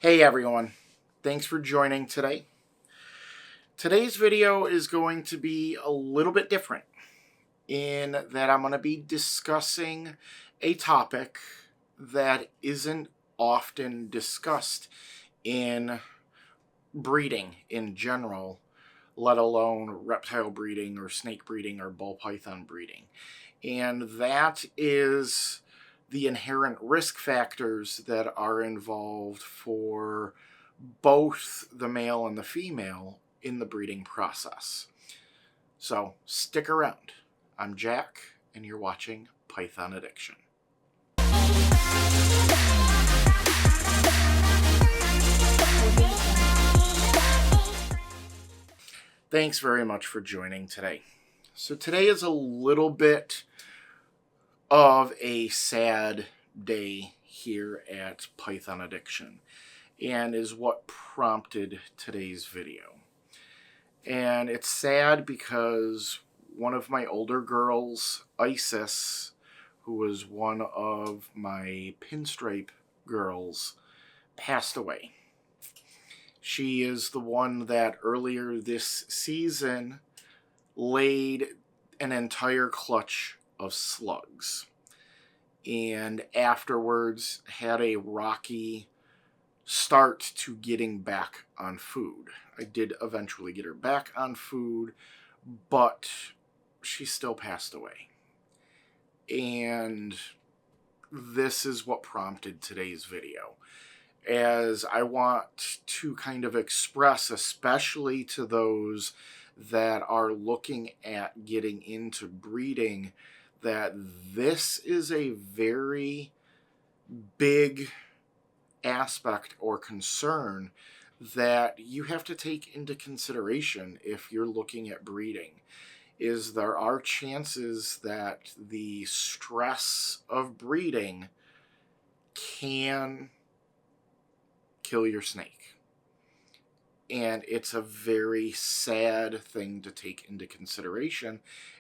Hey everyone, thanks for joining today. Today's video is going to be a little bit different in that I'm going to be discussing a topic that isn't often discussed in breeding in general, let alone reptile breeding or snake breeding or ball python breeding. And that is the inherent risk factors that are involved for both the male and the female in the breeding process. So stick around. I'm Jack, and you're watching Python Addiction. Thanks very much for joining today. So today is a little bit of a sad day here at Python Addiction, and is what prompted today's video. And it's sad because one of my older girls, Isis, who was one of my pinstripe girls, passed away. She is the one that earlier this season laid an entire clutch of slugs, and afterwards had a rocky start to getting back on food. I did eventually get her back on food, but she still passed away. And this is what prompted today's video, as I want to kind of express, especially to those that are looking at getting into breeding, that this is a very big aspect or concern that you have to take into consideration if you're looking at breeding. Is there are chances that the stress of breeding can kill your snake. And it's a very sad thing to take into consideration,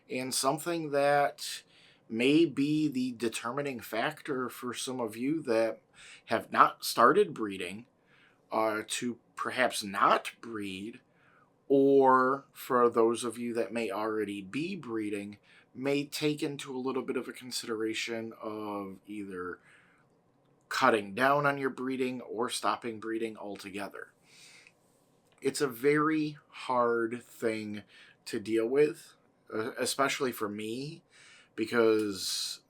and something that may be the determining factor for some of you that have not started breeding to perhaps not breed, or for those of you that may already be breeding, may take into a little bit of a consideration of either cutting down on your breeding or stopping breeding altogether. It's a very hard thing to deal with, especially for me, because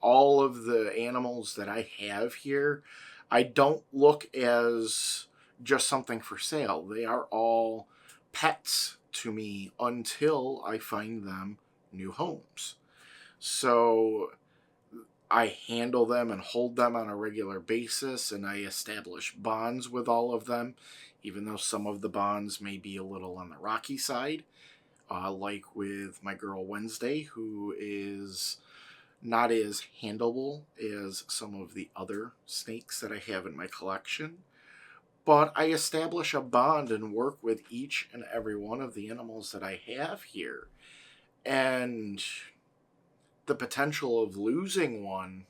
all of the animals that I have here, I don't look as just something for sale. They are all pets to me until I find them new homes. So I handle them and hold them on a regular basis, and I establish bonds with all of them, even though some of the bonds may be a little on the rocky side, like with my girl Wednesday, who is not as handleable as some of the other snakes that I have in my collection. But I establish a bond and work with each and every one of the animals that I have here. And the potential of losing one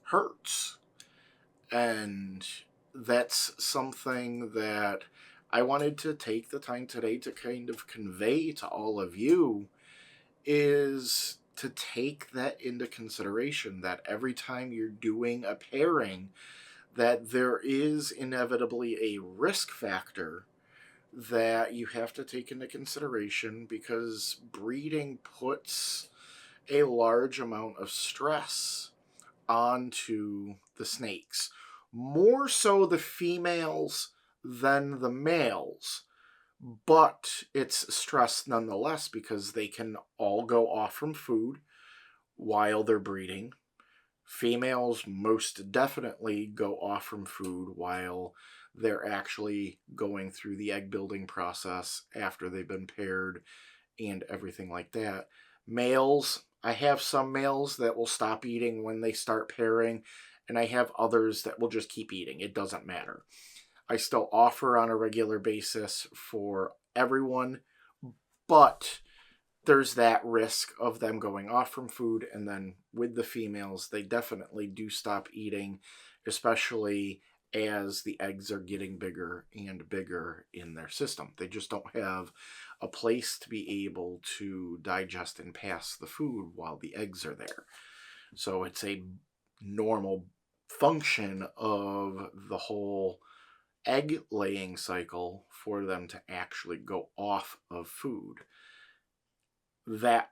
hurts. And that's something that I wanted to take the time today to kind of convey to all of you, is to take that into consideration, that every time you're doing a pairing, that there is inevitably a risk factor that you have to take into consideration, because breeding puts a large amount of stress onto the snakes. More so the females than the males, but it's stress nonetheless, because they can all go off from food while they're breeding. Females most definitely go off from food while they're actually going through the egg building process after they've been paired and everything like that. Males, I have some males that will stop eating when they start pairing, and I have others that will just keep eating. It doesn't matter. I still offer on a regular basis for everyone, but there's that risk of them going off from food. And then with the females, they definitely do stop eating, especially as the eggs are getting bigger and bigger in their system. They just don't have a place to be able to digest and pass the food while the eggs are there. So it's a normal function of the whole egg laying cycle for them to actually go off of food. That,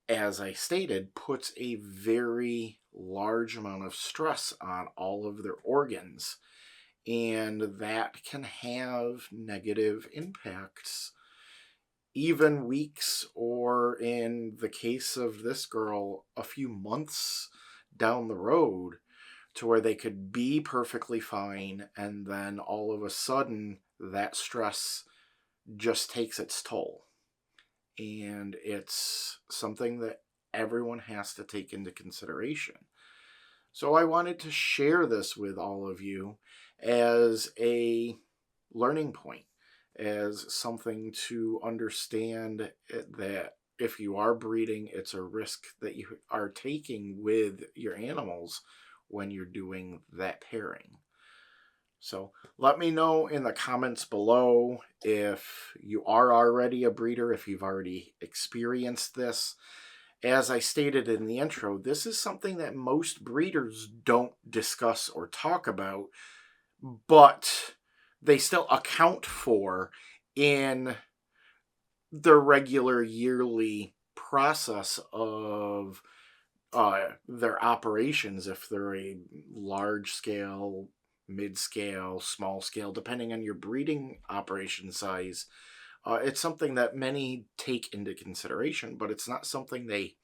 as I stated, puts a very large amount of stress on all of their organs, and that can have negative impacts, even weeks, or in the case of this girl, a few months down the road, to where they could be perfectly fine, and then all of a sudden that stress just takes its toll. And it's something that everyone has to take into consideration. So I wanted to share this with all of you as a learning point, as something to understand that if you are breeding, it's a risk that you are taking with your animals when you're doing that pairing. So let me know in the comments below if you are already a breeder, if you've already experienced this. As I stated in the intro, this is something that most breeders don't discuss or talk about, but they still account for in their regular yearly process of their operations, if they're a large scale, mid-scale, small scale, depending on your breeding operation size. It's something that many take into consideration, but it's not something they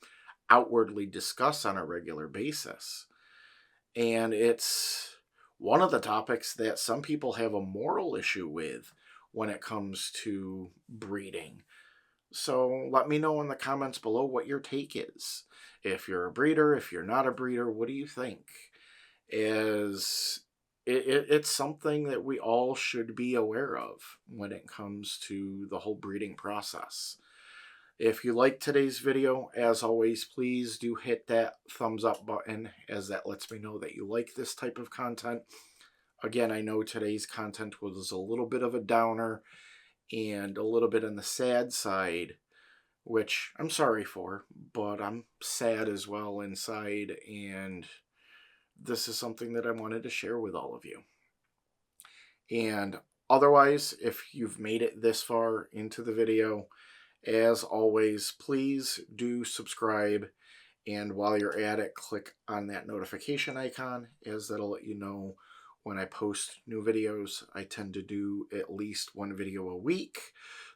outwardly discuss on a regular basis. And it's one of the topics that some people have a moral issue with when it comes to breeding. So let me know in the comments below what your take is. If you're a breeder, if you're not a breeder, what do you think? It's something that we all should be aware of when it comes to the whole breeding process. If you liked today's video, as always, please do hit that thumbs up button, as that lets me know that you like this type of content. Again, I know today's content was a little bit of a downer and a little bit on the sad side, which I'm sorry for, but I'm sad as well inside, and this is something that I wanted to share with all of you. And otherwise, if you've made it this far into the video, as always, please do subscribe, and while you're at it, click on that notification icon, as that'll let you know when I post new videos. I tend to do at least one video a week.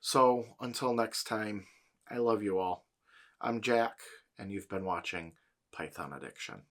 So until next time, I love you all. I'm Jack, and you've been watching Python Addiction.